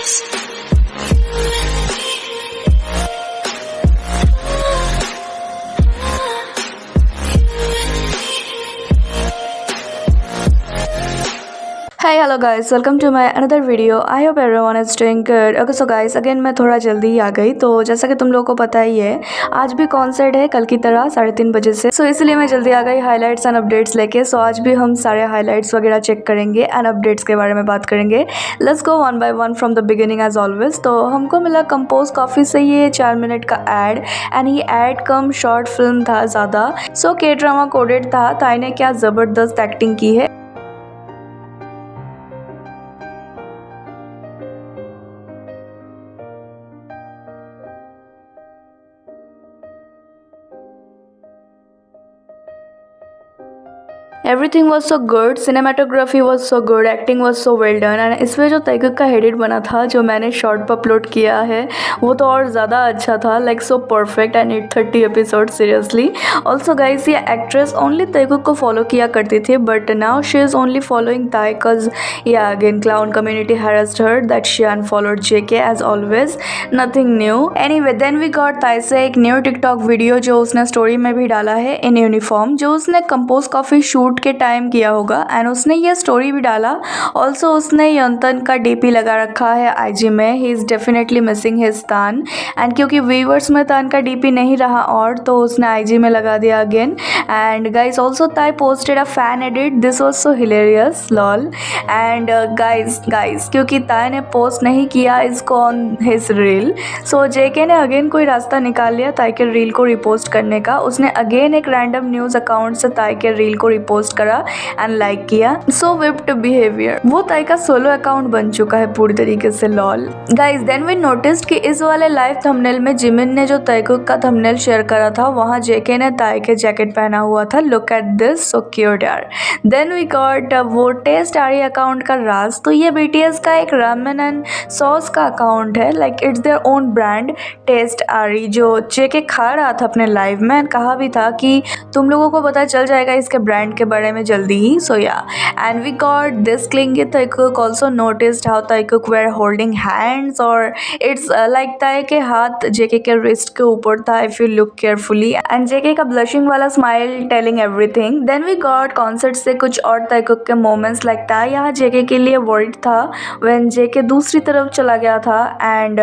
Hi, hello guys, welcome to my another video. I hope everyone is doing good. Okay, so guys, again मैं थोड़ा जल्दी ही आ गई। तो जैसा कि तुम लोगों को पता ही है, आज भी कॉन्सर्ट है कल की तरह 3:30 बजे से। सो इसलिए मैं जल्दी आ गई हाइलाइट्स एंड अपडेट्स लेके। सो आज भी हम सारे हाइलाइट्स वगैरह चेक करेंगे एंड अपडेट्स के बारे में बात करेंगे। Let's go one by one from the beginning as always. तो हमको मिला कंपोज कॉफ़ी से ये 4 मिनट का एड एंड ये एड कम शॉर्ट फिल्म था ज़्यादा। सो के ड्रामा कोडेड था। ताई ने क्या ज़बरदस्त एक्टिंग की है। Everything was so good, cinematography was so good, acting was so well done. And इसमें जो ताइकुक का एडिट बना था जो मैंने शॉर्ट पर अपलोड किया है वो तो और ज़्यादा अच्छा था, like so perfect and 830 episode seriously. Also guys, ये एक्ट्रेस ओनली ताइकुक को फॉलो किया करती थी but now she is only following Taekook या again clown community harassed her that she unfollowed JK as always, nothing new. Anyway then we got Tae से एक new TikTok video जो उसने story में भी डाला है इन यूनिफॉर्म, जो उसने कंपोज कॉफ़ी शूट के टाइम किया होगा एंड उसने ये स्टोरी भी डाला। ऑल्सो उसने यंतन का डीपी लगा रखा है आईजी में। He is definitely missing his तान एंड क्योंकि व्यूवर्स में तान का डीपी नहीं रहा और तो उसने आईजी में लगा दिया अगेन। एंड गाइज ऑल्सो ताई posted a fan edit, this was so hilarious lol. And guys क्योंकि ताई ने पोस्ट नहीं किया इसको ऑन हिज रील, सो जेके ने अगेन कोई रास्ता निकाल लिया ताई के रील को रिपोस्ट करने का। उसने अगेन एक रैंडम न्यूज़ अकाउंट से ताई के रील को रिपोस्ट करा एंड लाइक किया। सो विप्ड बिहेवियर, वो ताई का सोलो अकाउंट बन चुका है पूरी तरीके से lol. Guys then we noticed कि इस वाले लाइव थंबनेल में जिमिन ने जो ताइकुक का थंबनेल शेयर करा था वहाँ जेके ने ताई के जैकेट पहना हुआ था। Look at this, so cute यार। देन वी गॉट वो टेस्ट आरी अकाउंट का राज। तो ये बीटीएस का एक रामेन एंड सॉस का अकाउंट है, like it's their own brand taste आरी, जो जेके खा रहा था अपने लाइव में एंड कहा भी था कि तुम लोगों को पता चल जाएगा इसके ब्रांड के बारे में जल्दी ही। So ya and we got this cling. Taekook also noticed how Taekook were holding hands और इट्स लाइक ताई के हाथ जेके के रिस्ट के ऊपर था if you look carefully and JK का ब्लशिंग वाला smile telling everything. Then we got concert से कुछ और ताइकुक के मोमेंट्स, लाइक ताई यहाँ जेके के लिए वर्ड था व्हेन जेके दूसरी तरफ चला गया था एंड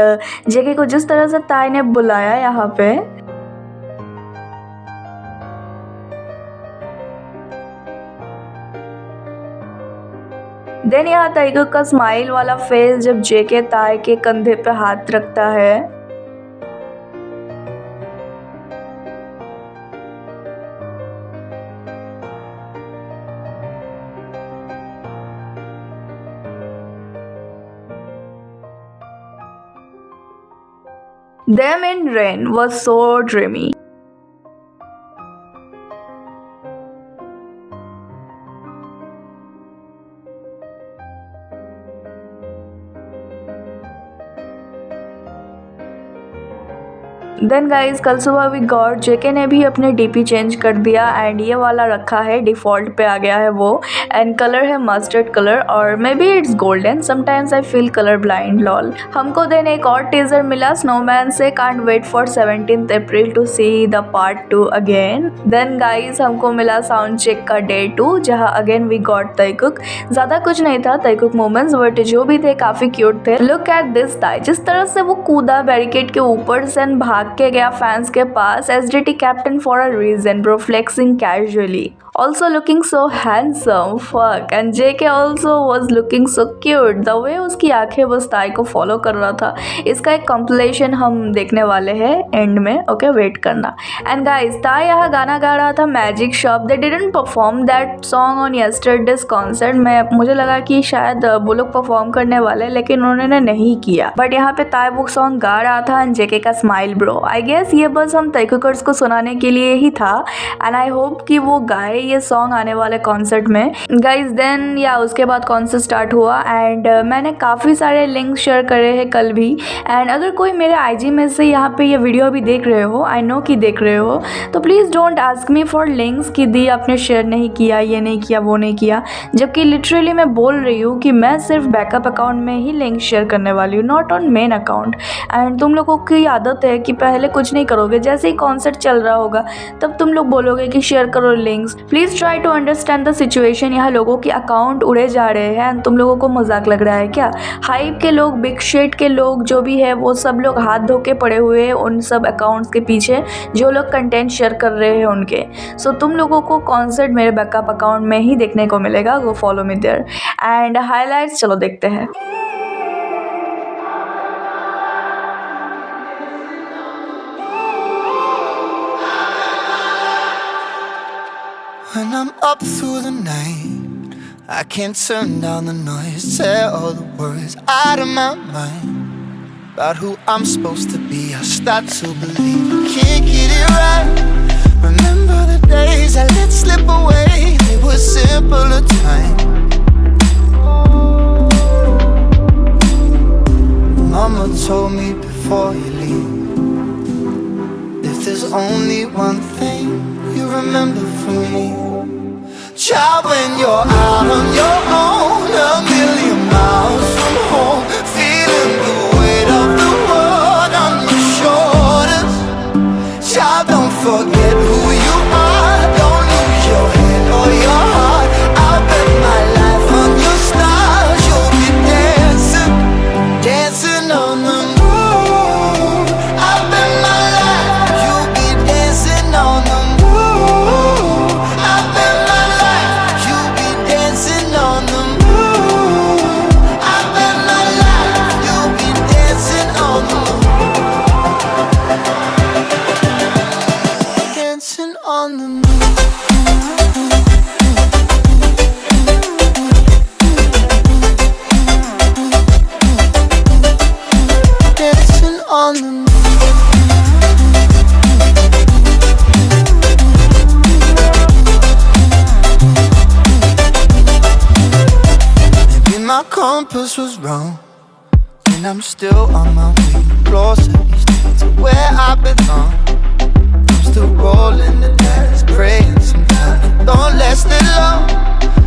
जेके को जिस तरह से ताई ने बुलाया यहाँ पे। देन यहाँ ताइकुक का स्माइल वाला फेस जब जेके ताई के कंधे पे हाथ रखता है। Them in Rain was so dreamy. Then guys कल सुबह वी गॉट जेके ने भी अपने डीपी चेंज कर दिया एंड ये वाला रखा है डिफ़ॉल्ट पे आ गया है वो एंड कलर है मस्टर्ड कलर और maybe it's golden, sometimes I feel colour blind lol. हमको देन एक और टीजर मिला स्नोमैन से, can't wait for 17th April to see the part 2 again. Then guys हमको मिला साउंड चेक का डे 2 जहाँ अगेन वी गॉट ताइकुक। ज़्यादा कुछ नहीं था ताइकुक मोमेंट्स बट जो भी थे काफ़ी क्यूट थे। लुक एट दिस ताई, जिस तरह से वो कूदा बैरिकेड के ऊपर से भाग के गया फैंस के पास। SDT captain for a reason bro, flexing casually, also looking so handsome, fuck, and JK also was looking so cute, the way उसकी आंखें बस ताई को फॉलो कर रहा था। इसका एक कंप्लेशन हम देखने वाले हैं एंड में, ओके वेट करना। एंड गाइस ताई यहाँ गाना गा रहा था magic shop. They didn't perform that song on yesterday's concert में, मुझे लगा कि शायद वो लोग परफॉर्म करने वाले लेकिन उन्होंने नहीं किया। बट यहाँ पे ताई वो सॉन्ग गा रहा था एंड JK का स्माइल ब्रो। आई गेस ये बस हम ताइकुकर्स को सुनाने के लिए ही था एंड आई होप कि वो गाए ये सॉन्ग आने वाले कॉन्सर्ट में गाइज। देन या उसके बाद कॉन्सर्ट स्टार्ट हुआ एंड मैंने काफ़ी सारे लिंक शेयर करे हैं कल भी। एंड अगर कोई मेरे IG में से यहाँ पे ये वीडियो अभी देख रहे हो, आई नो कि देख रहे हो, तो please don't ask me for links कि दी आपने शेयर नहीं किया, ये नहीं किया, वो नहीं किया, जबकि लिटरली मैं बोल रही हूँ कि मैं सिर्फ बैकअप अकाउंट में ही लिंक शेयर करने वाली हूँ, not on main account. And तुम लोगों की आदत है कि पहले कुछ नहीं करोगे, जैसे ही कॉन्सर्ट चल रहा होगा तब तुम लोग बोलोगे कि शेयर करो links. Please try to understand the situation. यहाँ लोगों के अकाउंट उड़े जा रहे हैं एंड तुम लोगों को मजाक लग रहा है क्या? हाइप के लोग, बिग शेट के लोग जो भी है, वो सब लोग हाथ धो के पड़े हुए हैं उन सब अकाउंट्स के पीछे जो लोग कंटेंट शेयर कर रहे हैं उनके। सो तुम लोगों को कॉन्सर्ट मेरे बैकअप अकाउंट में ही देखने को मिलेगा। Go follow me there. And highlights चलो देखते हैं। When I'm up through the night, I can't turn down the noise. Tear all the worries out of my mind about who I'm supposed to be. I start to believe I can't get it right. Remember the days I let slip away. They were simpler times. Mama told me before you leave, if there's only one thing you remember from me, child, when you're out on your own, a million miles from home, feeling the weight of the world on your shoulders. Child, don't forget who you are. Don't lose your head or your heart. I'll bet my life on your stars. You'll be dancing, dancing on the moon. I'll bet my life you'll be dancing on the moon. I'll bet my life you'll be dancing on the moon. I'll bet my life you'll be dancing on the moon. Dancing on the moon. Dancing on the moon. Maybe my compass was wrong, and I'm still on my way closer each day to where I belong. I'm still rolling the dice, praying sometimes it don't last that long.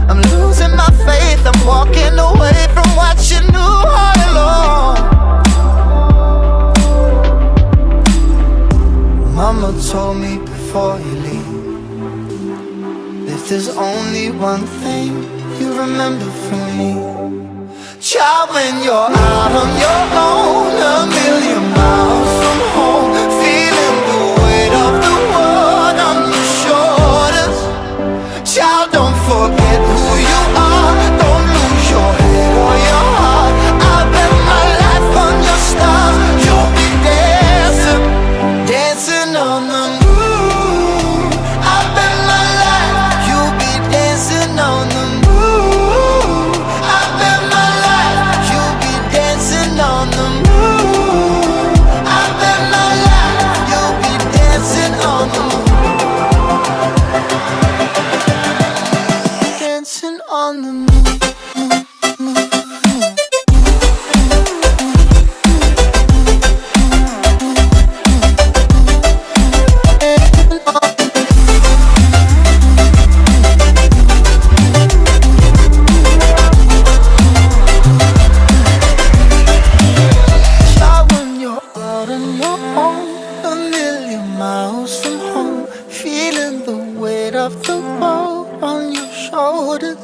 I'm losing my faith, I'm walking away from what you knew all along. Mama told me before you leave, if there's only one thing you remember from me, child, when you're out on your own, a million miles from home, feeling the weight of the world on your shoulders. Child, don't forget who you are. Don't lose your head or your heart. I'll bet my life on your stars. You'll be dancing, dancing on the moon. I'll bet my life you'll be dancing on the moon. I'll bet my life you'll be dancing on the moon. I'll bet my life you'll be dancing on the moon. Dancing on the moon. Child, when you're out on your own, a million miles from home, feeling the weight of the world on your shoulders.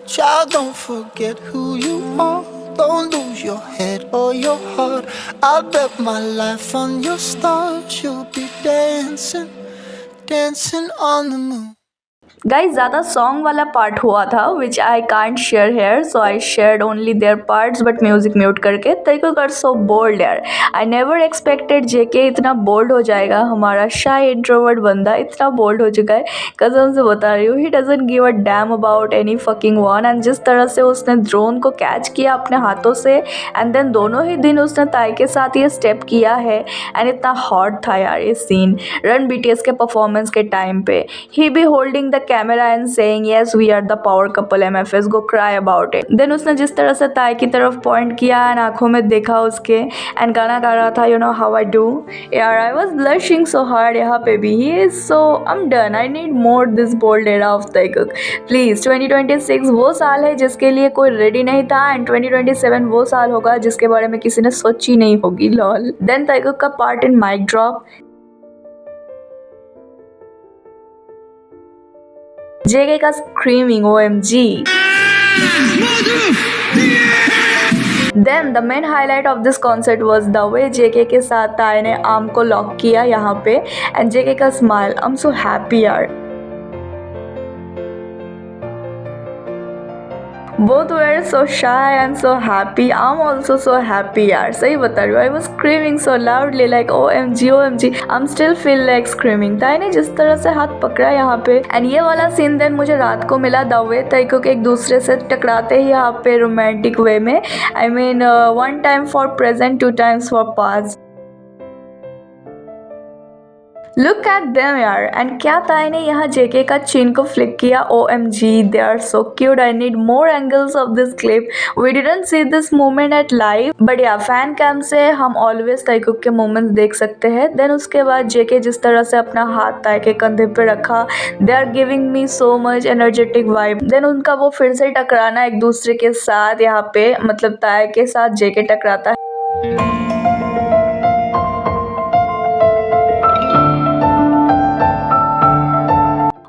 Child, don't forget who you are. Don't lose your head or your heart. I'll bet my life on your stars. You'll be dancing, dancing on the moon. Guys ज़्यादा song वाला part हुआ था which I can't share here, so I shared only their parts but music mute करके। तरीको कर so bold यार, I never expected जेके इतना bold हो जाएगा। हमारा शाय इंट्रोवर्ट बंदा इतना बोल्ड हो चुका है, कसम से बता रही हूँ। He doesn't give a damn about any fucking one. And जिस तरह से उसने ड्रोन को कैच किया अपने हाथों से एंड देन दोनों ही दिन उसने ताई के साथ ये स्टेप किया है एंड इतना हॉट था यार ये सीन रन बीटीएस के परफॉर्मेंस के टाइम पे। He be holding the camera and saying yes we are the power couple MFS, go cry about it. देन उसने जिस तरह से ताई की तरफ पॉइंट किया एंड आंखों में देखा उसके एंड गाना गा रहा था, you know how I do यार, I was blushing so hard यहाँ पे भी। He is so I am done, I need more this bold era of Taekook please. 2026 वो साल है जिसके लिए कोई रेडी नहीं था एंड 2027 वो साल होगा जिसके बारे में किसी ने सोची नहीं होगी, लॉल। देन ताइकुक का part in mic drop, JK का screaming OMG. Then the main highlight of this concert was the way JK के साथ ताई ने आर्म को लॉक किया यहाँ पे and JK का स्माइल, I'm so happy यार। Both were so shy and so happy. I'm also so happy यार, सही बता रही हूँ। I was screaming so loudly like OMG OMG. I'm still feel like screaming. ताई ने जिस तरह से हाथ पकड़ा यहाँ पे एंड ये वाला सीन देन मुझे रात को मिला द वे ताइकुक एक दूसरे से टकराते ही यहाँ पे रोमांटिक वे में। I mean one time for present, two times for past. Look at them यार। एंड क्या ताई ने यहाँ जेके का चिन को फ्लिक किया, OMG they are so cute. I need more angles of this clip. We didn't see this moment at live but या fan cam से हम ऑलवेज ताइकुक के मोमेंट्स देख सकते हैं। देन उसके बाद जेके जिस तरह से अपना हाथ ताई के कंधे पे रखा, they are giving me so much energetic vibe. Then उनका वो फिर से टकराना एक दूसरे के साथ यहाँ पे, मतलब ताई के साथ जेके टकराता है।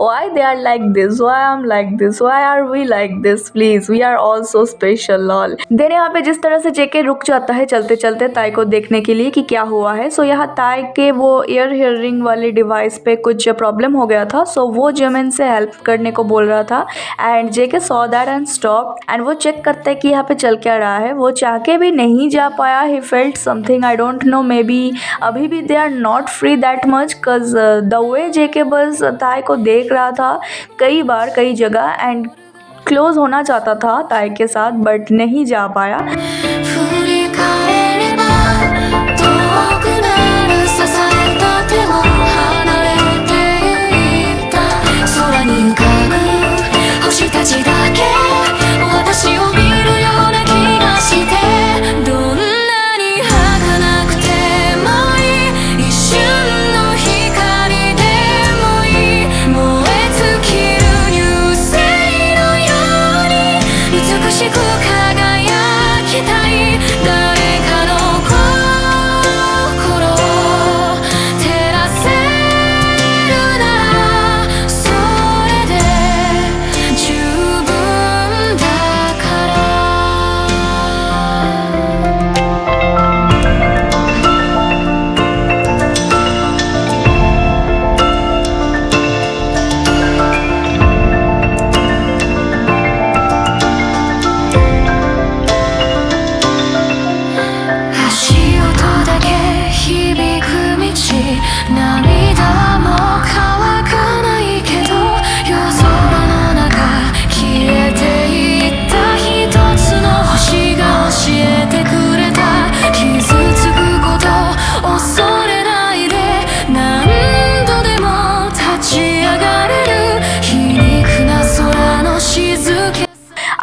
Why they are like this? Why I'm like this? Why are we like this? Please, we are all so special, lol. Then यहाँ पे जिस तरह से जेके रुक जाता है चलते चलते ताई को देखने के लिए कि क्या हुआ है। सो यहाँ ताई के वो ईयर हियरिंग वाली डिवाइस पे कुछ प्रॉब्लम हो गया था, सो वो जिमिन से हेल्प करने को बोल रहा था and JK saw that and stop and वो चेक करता है कि यहाँ पे चल क्या रहा है। वो चाह के भी नहीं जा पाया। ही felt something, I don't know, maybe अभी भी they are not free that much cause the way JK बस ताई को देख रहा था कई बार कई जगह एंड क्लोज होना चाहता था ताई के साथ बट नहीं जा पाया।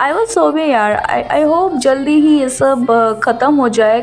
आई वॉज सो भी यार, आई होप जल्दी ही ये सब ख़त्म हो जाए।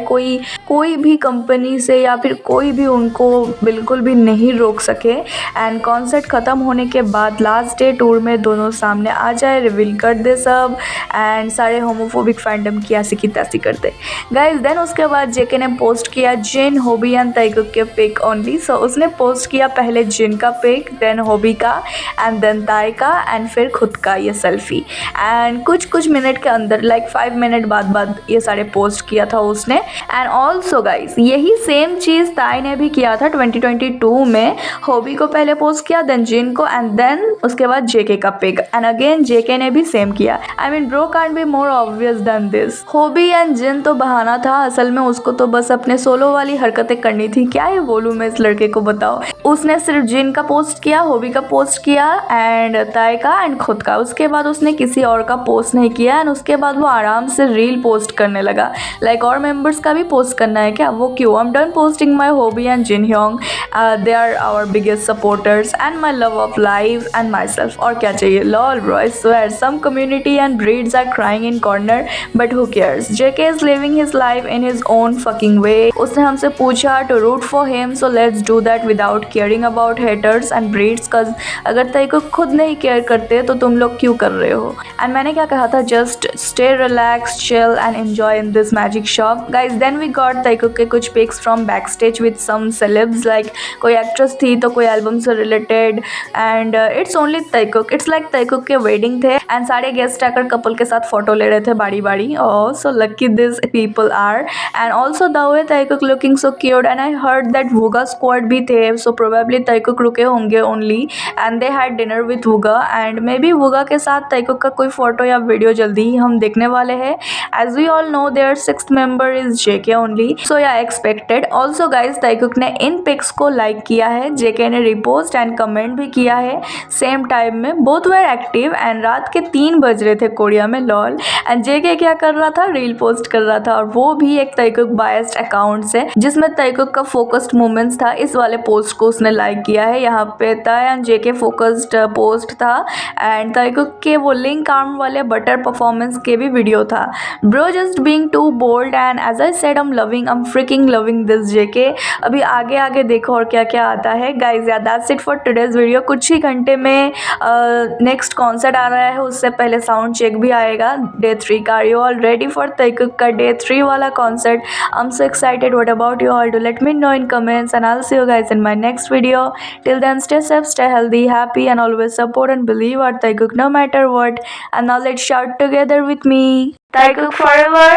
कोई भी कंपनी से या फिर कोई भी उनको बिल्कुल भी नहीं रोक सके एंड कॉन्सर्ट ख़त्म होने के बाद लास्ट डे टूर में दोनों सामने आ जाए, रिवील कर दे सब एंड सारे होमोफोबिक फैंडम की ऐसी की तैसी कर दे गाइज। देन उसके बाद जेके ने पोस्ट किया जिन, होबी एंड ताइकुक के पिक ओनली। सो उसने पोस्ट किया पहले जिन का पिक, देन होबी का एंड देन ताई का एंड फिर खुद का ये सेल्फी एंड कुछ मिनट मिनट के अंदर लाइक 5 मिनट बाद ये सारे पोस्ट किया था उसने। एंड ऑल्सो गाइस यही सेम चीज़ ताई ने भी किया था 2022 में। होबी को पहले पोस्ट किया, देन जिन को, एंड देन उसके बाद जेके का पिक, एंड अगेन जेके ने भी सेम किया। I mean bro can't be more obvious than this. Hobi and Jin तो बहाना था, असल में उसको तो बस अपने सोलो वाली हरकतें करनी थी। क्या ही बोलूँ मैं इस लड़के को, बताओ। उसने सिर्फ जिन का पोस्ट किया, होबी का पोस्ट किया, एंड ताई का, एंड खुद का। उसके बाद उसने किसी और का पोस्ट नहीं किया, एंड उसके बाद वो आराम से रील पोस्ट करने लगा। लाइक और मेंबर्स का भी पोस्ट करना है क्या? वो क्यों? I am done posting my hobby and Jin hyung, they are our biggest supporters and my love of life and myself. और क्या चाहिए? Lol bro, I swear some community and breeds are crying in corner, but who cares? JK is living his life in his own fucking way. उसने हमसे पूछा to root for him, so let's do that without caring about haters and breeds, cause अगर तय को खुद नहीं care करते तो तुम लोग क्यों कर रहे हो? एंड मैंने क्या कहा था? Just stay relaxed, chill and enjoy in this magic shop. Guys, then we got ताइकुक के कुछ pics from backstage with some celebs, like कोई एक्ट्रेस थी तो कोई एल्बम से related, and it's only Taekook. It's like Taekook के wedding थे and सारे गेस्ट आकर कपल के साथ फोटो ले रहे थे बारी बारी। Oh so lucky this people are. And also the way Taekook looking so cute, and I heard that Wooga squad भी थे, सो प्रोबेबली ताइकुक रुके होंगे only, and they had dinner with Wooga, and maybe Wooga के साथ ताइकुक का कोई photo या video जल्दी ही हम देखने वाले हैं। As we all know their sixth member is JK only, so ya expected. Also guys ताइकुक ने इन पिक्स को लाइक किया है, जेके ने रिपोस्ट एंड कमेंट भी किया है सेम टाइम में। बोथ वेर एक्टिव, एंड रात के 3 बज रहे थे कोरिया में, लॉल। एंड जेके क्या कर रहा था? रील पोस्ट कर रहा था, और वो भी एक ताइकुक बायस्ड अकाउंट से, जिसमें ताइकुक का फोकस्ड मोमेंट्स था। इस वाले पोस्ट को उसने लाइक किया है। यहाँ पे Tae and JK focused post था, एंड ताइकुक के वो लिंक आर्म वाले बटर परफॉर्मेंस के भी वीडियो था। Bro just being too bold, and as I said I am freaking loving this JK. अभी आगे आगे देखो और क्या क्या आता है। गाइज या that's it for today's video. कुछ ही घंटे में नेक्स्ट कॉन्सर्ट आ रहा है, उससे पहले साउंड चेक भी आएगा डे 3 का। Are you all ready for Taekook का डे 3 वाला concert? I am so excited. What about you all? Do let me know in comments, and I will see you guys in my next video. Till then stay safe, stay healthy, happy, and always support and believe our Taekook no matter what. And now let's shout together with me, Taikuk forever.